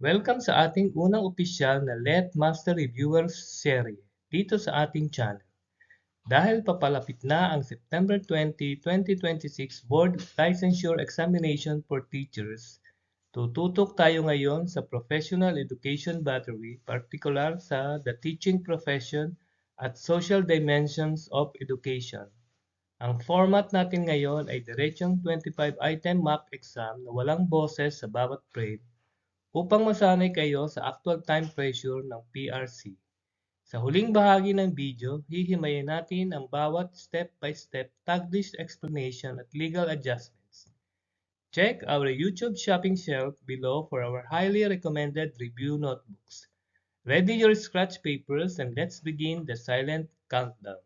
Welcome sa ating unang opisyal na Let Master Reviewers serye dito sa ating channel. Dahil papalapit na ang September 20, 2026 Board Licensure Examination for Teachers, tututok tayo ngayon sa Professional Education Battery, particular sa the teaching profession at social dimensions of education. Ang format natin ngayon ay diretsong 25-item mock exam na walang boses sa bawat grade upang masanay kayo sa actual time pressure ng PRC. Sa huling bahagi ng video, hihimayin natin ang bawat step-by-step tag list explanation at legal adjustments. Check our YouTube shopping shelf below for our highly recommended review notebooks. Ready your scratch papers and let's begin the silent countdown.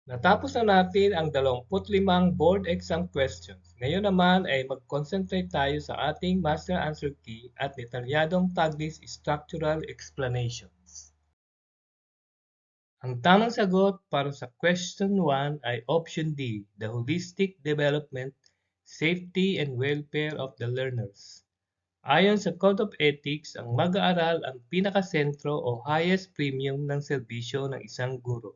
Natapos na natin ang 25 board exam questions. Ngayon naman ay mag-concentrate tayo sa ating master answer key at detalyadong taglist structural explanations. Ang tamang sagot para sa question 1 ay option D, the holistic development, safety and welfare of the learners. Ayon sa Code of Ethics, ang mag-aaral ang pinakasentro o highest premium ng serbisyo ng isang guro.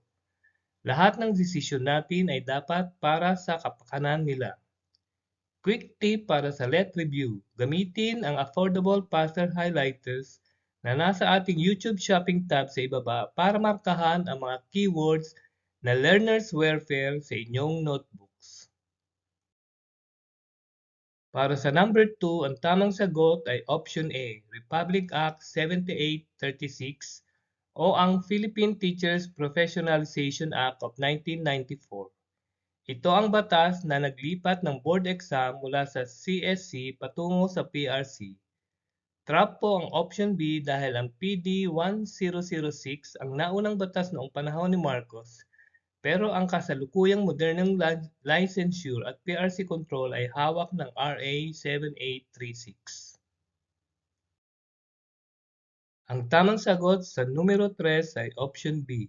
Lahat ng desisyon natin ay dapat para sa kapakanan nila. Quick tip para sa Let Review. Gamitin ang affordable faster highlighters na nasa ating YouTube shopping tab sa ibaba para markahan ang mga keywords na learner's welfare sa inyong notebooks. Para sa number 2, ang tamang sagot ay option A, Republic Act 7836 o ang Philippine Teachers Professionalization Act of 1994. Ito ang batas na naglipat ng board exam mula sa CSC patungo sa PRC. Trap po ang option B dahil ang PD 1006 ang naunang batas noong panahon ni Marcos, pero ang kasalukuyang modernong licensure at PRC control ay hawak ng RA 7836. Ang tamang sagot sa numero 3 ay option B.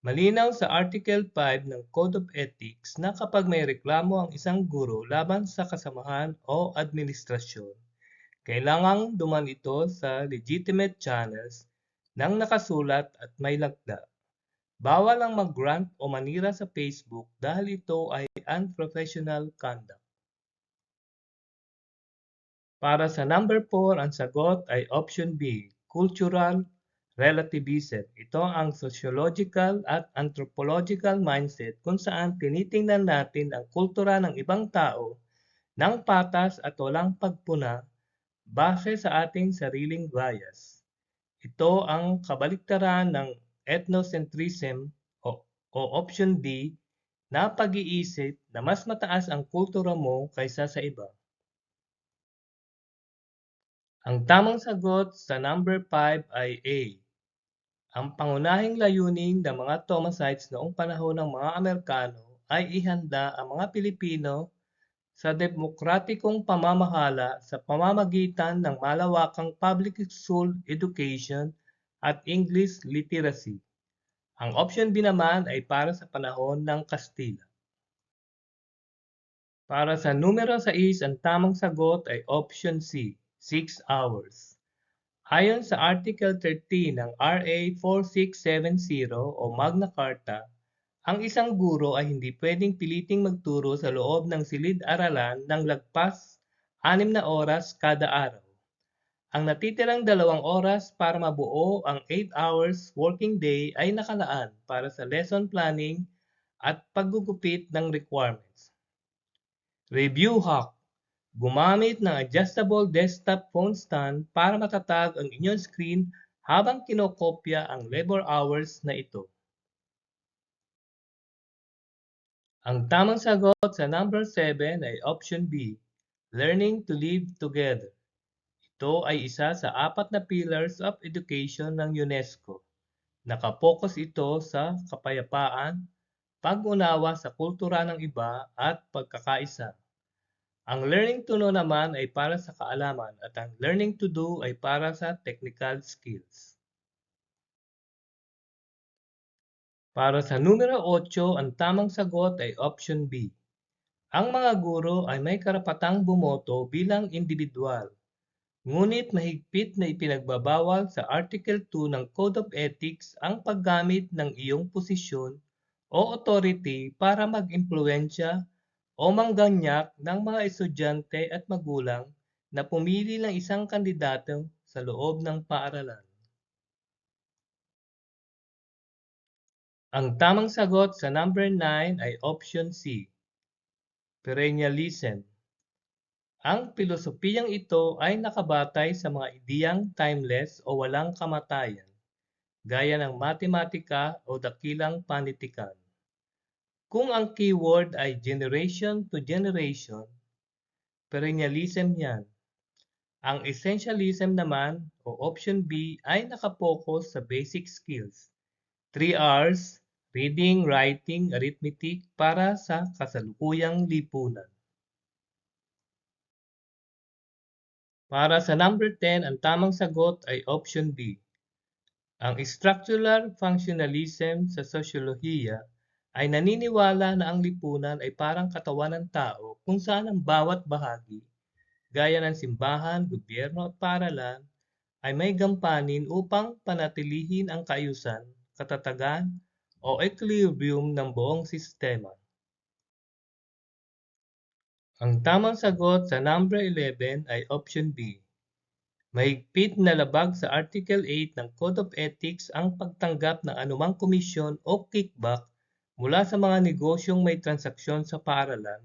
Malinaw sa Article 5 ng Code of Ethics na kapag may reklamo ang isang guro laban sa kasamahan o administrasyon, kailangang duman ito sa legitimate channels ng nakasulat at may lakda. Bawal ang mag-rant o manira sa Facebook dahil ito ay unprofessional conduct. Para sa number 4, ang sagot ay option B, cultural relativism. Ito ang sociological at anthropological mindset kung saan tinitingnan natin ang kultura ng ibang tao ng patas at walang pagpuna base sa ating sariling bias. Ito ang kabaliktaran ng ethnocentrism o option D na pag-iisip na mas mataas ang kultura mo kaysa sa iba. Ang tamang sagot sa number 5 ay A. Ang pangunahing layunin ng mga Thomasites noong panahon ng mga Amerikano ay ihanda ang mga Pilipino sa demokratikong pamamahala sa pamamagitan ng malawakang public school education at English literacy. Ang option B naman ay para sa panahon ng Kastila. Para sa numero 6, ang tamang sagot ay option C, 6 hours. Ayon sa Article 13 ng RA 4670 o Magna Carta, ang isang guro ay hindi pwedeng piliting magturo sa loob ng silid-aralan ng lagpas 6 na oras kada araw. Ang natitirang 2 oras para mabuo ang 8 hours working day ay nakalaan para sa lesson planning at paggugupit ng requirements. Review hack. Gumamit ng adjustable desktop phone stand para matatag ang inyong screen habang kinokopya ang labor hours na ito. Ang tamang sagot sa number 7 ay option B, learning to live together. Ito ay isa sa 4 na pillars of education ng UNESCO. Nakapokus ito sa kapayapaan, pag-unawa sa kultura ng iba at pagkakaisa. Ang learning to know naman ay para sa kaalaman at ang learning to do ay para sa technical skills. Para sa numero 8, ang tamang sagot ay option B. Ang mga guro ay may karapatang bumoto bilang individual, ngunit mahigpit na ipinagbabawal sa Article 2 ng Code of Ethics ang paggamit ng iyong posisyon o authority para mag-impluwensya o mangganyak ng mga estudyante at magulang na pumili ng isang kandidato sa loob ng paaralan. Ang tamang sagot sa number 9 ay option C, perennialism. Ang pilosopiyang ito ay nakabatay sa mga ideyang timeless o walang kamatayan, gaya ng matematika o dakilang panitikan. Kung ang keyword ay generation to generation, perennialism yan. Ang essentialism naman o option B ay nakapokus sa basic skills, 3 R's, reading, writing, arithmetic para sa kasalukuyang lipunan. Para sa number 10, ang tamang sagot ay option B. Ang structural functionalism sa sosyolohiya ay naniniwala na ang lipunan ay parang katawan ng tao kung saan ang bawat bahagi, gaya ng simbahan, gobyerno at paaralan, ay may gampanin upang panatilihin ang kaayusan, katatagan, o equilibrium ng buong sistema. Ang tamang sagot sa number 11 ay option B. Mahigpit na labag sa Article 8 ng Code of Ethics ang pagtanggap ng anumang komisyon o kickback mula sa mga negosyong may transaksyon sa paaralan,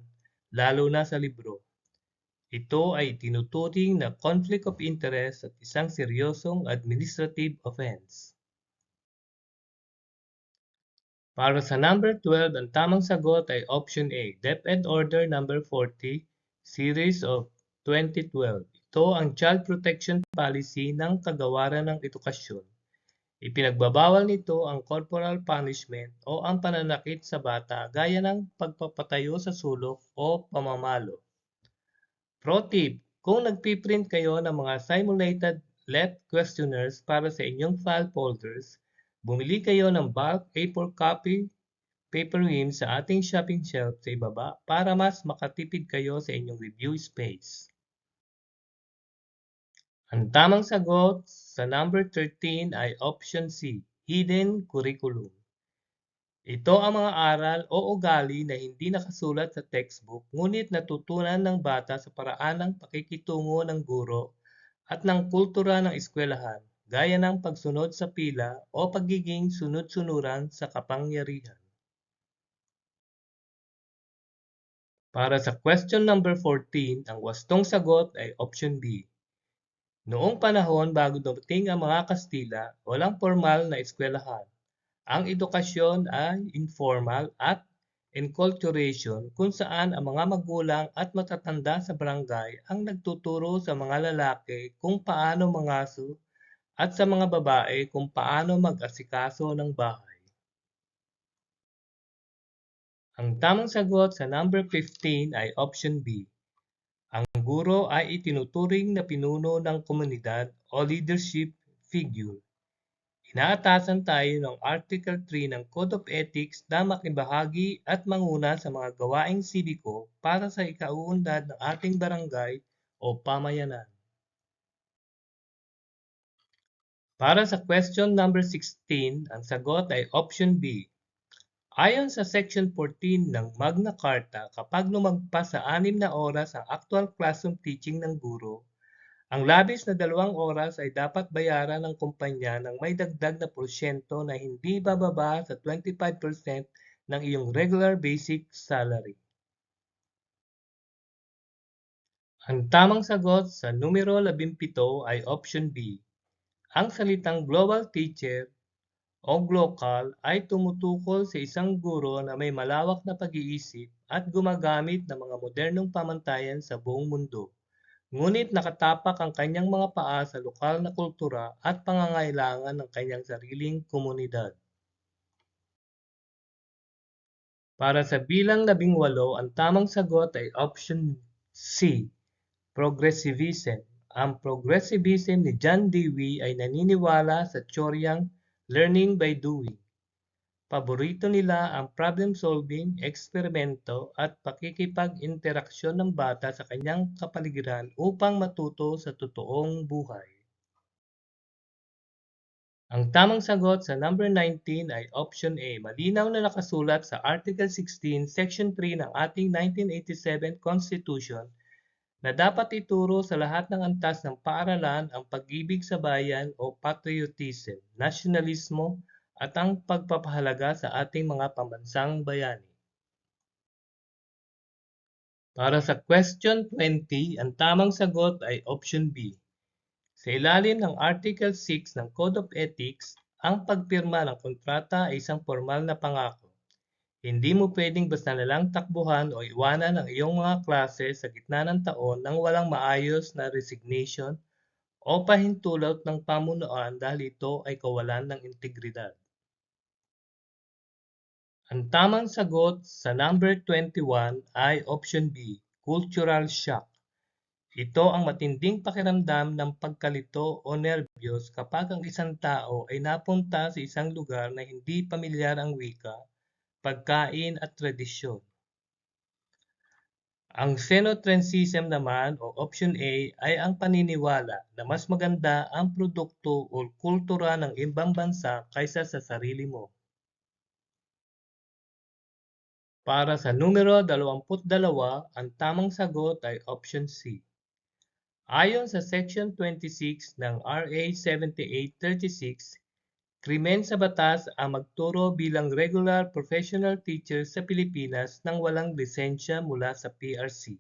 lalo na sa libro. Ito ay tinuturing na conflict of interest at isang seryosong administrative offense. Para sa number 12, ang tamang sagot ay option A, DepEd Order number 40, Series of 2012. Ito ang child protection policy ng Kagawaran ng Edukasyon. Ipinagbabawal nito ang corporal punishment o ang pananakit sa bata gaya ng pagpapatayo sa sulok o pamamalo. Pro tip, kung nagpiprint kayo ng mga simulated LET questionnaires para sa inyong file folders, bumili kayo ng bulk A4 copy paper rims sa ating shopping shelf sa ibaba para mas makatipid kayo sa inyong review space. Ang tamang sagot sa number 13 ay option C, hidden curriculum. Ito ang mga aral o ugali na hindi nakasulat sa textbook ngunit natutunan ng bata sa paraan ng pakikitungo ng guro at ng kultura ng eskwelahan, gaya ng pagsunod sa pila o pagiging sunod-sunuran sa kapangyarihan. Para sa question number 14, ang wastong sagot ay option B. Noong panahon bago dumating ang mga Kastila, walang formal na eskwelahan. Ang edukasyon ay informal at enculturation kung saan ang mga magulang at matatanda sa barangay ang nagtuturo sa mga lalaki kung paano mangaso at sa mga babae kung paano mag-asikaso ng bahay. Ang tamang sagot sa number 15 ay option B. Ang guro ay itinuturing na pinuno ng komunidad o leadership figure. Inaatasan tayo ng Article 3 ng Code of Ethics na makibahagi at manguna sa mga gawaing sibiko para sa ikauunlad ng ating barangay o pamayanan. Para sa question number 16, ang sagot ay option B. Ayon sa Section 14 ng Magna Carta, kapag lumagpas sa 6 na oras ang actual classroom teaching ng guro, ang labis na 2 oras ay dapat bayaran ng kumpanya ng may dagdag na porsyento na hindi bababa sa 25% ng iyong regular basic salary. Ang tamang sagot sa numero 17 ay option B. Ang salitang global teacher o global ay tumutukol sa isang guro na may malawak na pag-iisip at gumagamit ng mga modernong pamantayan sa buong mundo. Ngunit nakatapak ang kanyang mga paa sa lokal na kultura at pangangailangan ng kanyang sariling komunidad. Para sa bilang 18, ang tamang sagot ay option C, progressivism. Ang progressivism ni John Dewey ay naniniwala sa teoryang learning by doing. Paborito nila ang problem-solving, eksperimento at pakikipag-interaksyon ng bata sa kanyang kapaligiran upang matuto sa totoong buhay. Ang tamang sagot sa number 19 ay option A. Malinaw na nakasulat sa Article 16, Section 3 ng ating 1987 Constitution na dapat ituro sa lahat ng antas ng paaralan ang pag-ibig sa bayan o patriotism, nasyonalismo at ang pagpapahalaga sa ating mga pambansang bayani. Para sa question 20, ang tamang sagot ay option B. Sa ilalim ng Article 6 ng Code of Ethics, ang pagpirma ng kontrata ay isang formal na pangako. Hindi mo pwedeng basta nalang takbuhan o iwanan ang iyong mga klase sa gitna ng taon nang walang maayos na resignation o pahintulot ng pamunuan dahil ito ay kawalan ng integridad. Ang tamang sagot sa number 21 ay option B, cultural shock. Ito ang matinding pakiramdam ng pagkalito o nerbiyos kapag ang isang tao ay napunta sa isang lugar na hindi pamilyar ang wika, pagkain at tradisyon. Ang xenocentrism naman o option A ay ang paniniwala na mas maganda ang produkto o kultura ng ibang bansa kaysa sa sarili mo. Para sa numero 22, ang tamang sagot ay option C. Ayon sa Section 26 ng RA 7836, krimen sa batas ang magturo bilang regular professional teacher sa Pilipinas nang walang lisensya mula sa PRC.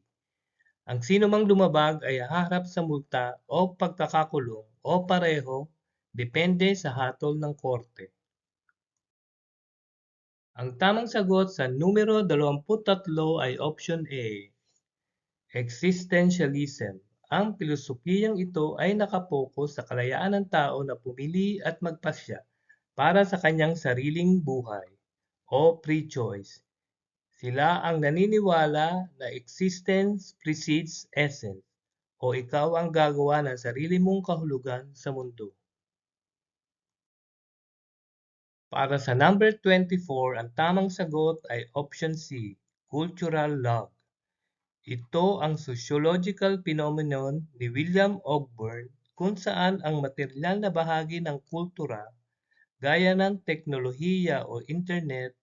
Ang sinumang lumabag ay haharap sa multa o pagkakakulong o pareho, depende sa hatol ng korte. Ang tamang sagot sa numero 23 ay option A, existentialism. Ang pilosopiyang ito ay nakapokus sa kalayaan ng tao na pumili at magpasya para sa kanyang sariling buhay o free choice. Sila ang naniniwala na existence precedes essence o ikaw ang gagawa ng sarili mong kahulugan sa mundo. Para sa number 24, ang tamang sagot ay option C, cultural log. Ito ang sociological phenomenon ni William Ogburn kung saan ang materyal na bahagi ng kultura, gaya ng teknolohiya o internet,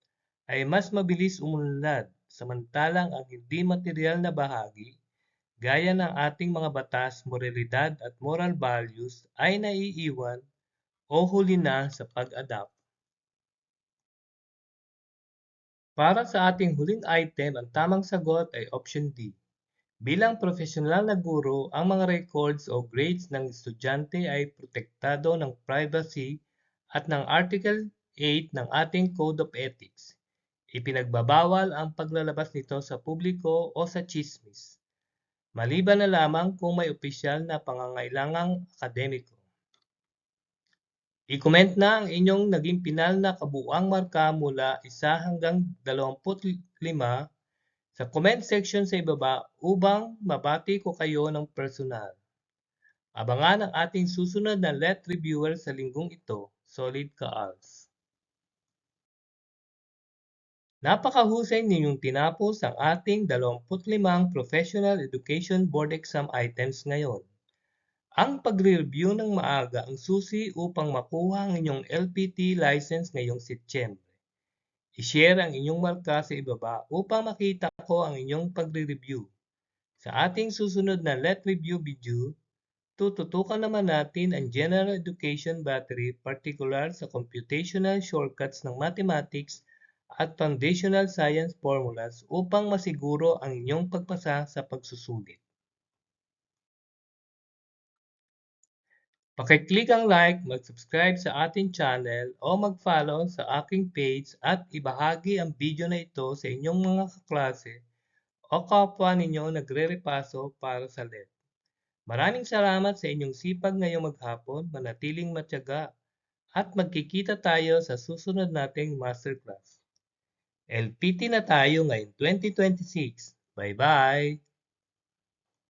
ay mas mabilis umunlad, samantalang ang hindi materyal na bahagi, gaya ng ating mga batas, moralidad at moral values ay naiiwan o huli na sa pag-adapt. Para sa ating huling item, ang tamang sagot ay option D. Bilang profesional na guro, ang mga records o grades ng estudyante ay protektado ng privacy at ng Article 8 ng ating Code of Ethics. Ipinagbabawal ang paglalabas nito sa publiko o sa tsismis, maliban na lamang kung may opisyal na pangangailangang akademiko. I-comment na ang inyong naging pinal na kabuuang marka mula 1 hanggang 25 sa comment section sa ibaba upang mabati ko kayo ng personal. Abangan ang ating susunod na Let Reviewer sa linggong ito, Solid Ka-Als. Napakahusay ninyong tinapos ang ating 25 Professional Education Board Exam items ngayon. Ang pagre-review ng maaga ang susi upang makuha ang inyong LPT license ngayong Setyembre. I-share ang inyong marka sa ibaba upang makita ko ang inyong pagre-review. Sa ating susunod na Let Review video, tututukan naman natin ang General Education Battery, particular sa computational shortcuts ng mathematics at foundational science formulas upang masiguro ang inyong pagpasa sa pagsusulit. Pakiclick ang like, mag-subscribe sa ating channel o mag-follow sa aking page at ibahagi ang video na ito sa inyong mga kaklase o kapwa ninyo nagre-repaso para sa LET. Maraming salamat sa inyong sipag ngayong maghapon, manatiling matyaga at magkikita tayo sa susunod nating masterclass. LPT na tayo ngayong 2026. Bye-bye!